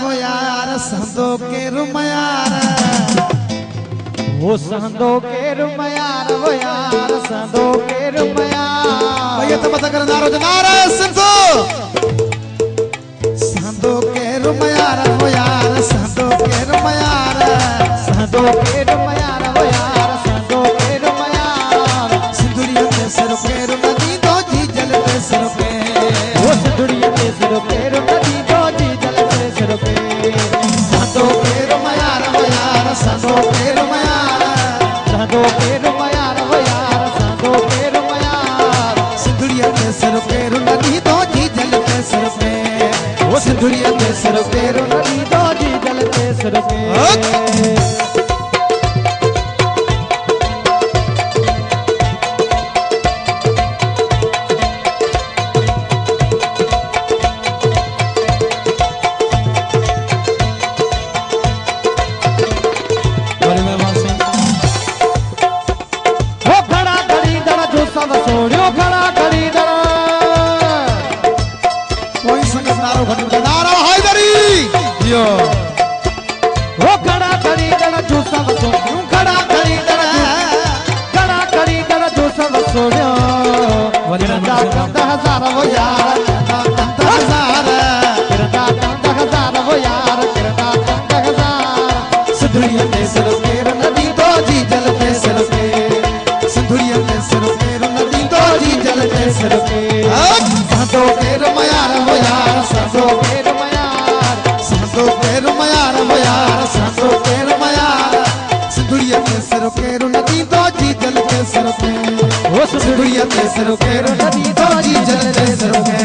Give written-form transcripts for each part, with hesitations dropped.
वो यार संदो के रुमयार वो संदो के रुमयार वो यार संदो के रुमयार भैया तो मत कर नारो जनारे संदो संदो के रुमयार वो यार संदो के रुमयार संदो के रुमयार वो यार संदो के रुमयार सिंदूरिया ते सिर के नदी दो जी जल ते सिर पे वो सिंदूरिया ते सिर पे नदी दो जी जल ते सिर पे संदो के रुमयार वो यार संदो के रुमयार संदो के रुमयार वो यार संदो के रुमयार सिंदूरिया ते सिर पे नदी दो जी जल ते सिर पे वो सिंदूरिया ते सिर पे नदी दो जी जल ते सिर पे सिंदूरिया ते सिर पे नदी दो जी जल ते सिर पे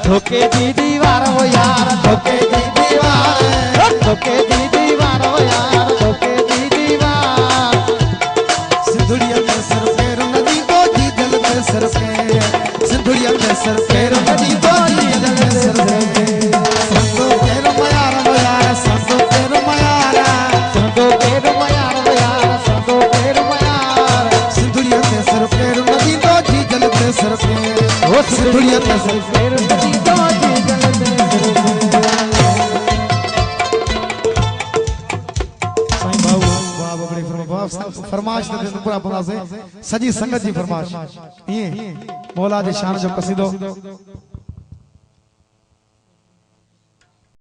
धोखे दी दीवार वो यार धोखे दी दीवार धोखे दी दीवार वो यार धोखे दी दीवार सिंदूरिया ते सिर पे नदी दो जी जल ते सिर पे सिंदूरिया ते सिर पे नदी दो जी जल ते सिर पे संदो के रुमयार वो यार संदो के रुमयार संदो के रुमयार वो यार संदो के रुमयार सिंदूरिया ते सिर पे नदी दो जी जल ते सिर पे वो सिंदूरिया ते सिर पे नदी दो जी जल ते सिर पे साईं बाबू बाबा बड़ी फरमाइश ते पूरा बंदा से सजी संगत जी फरमाइश ये मौला जी शान जो कसीदो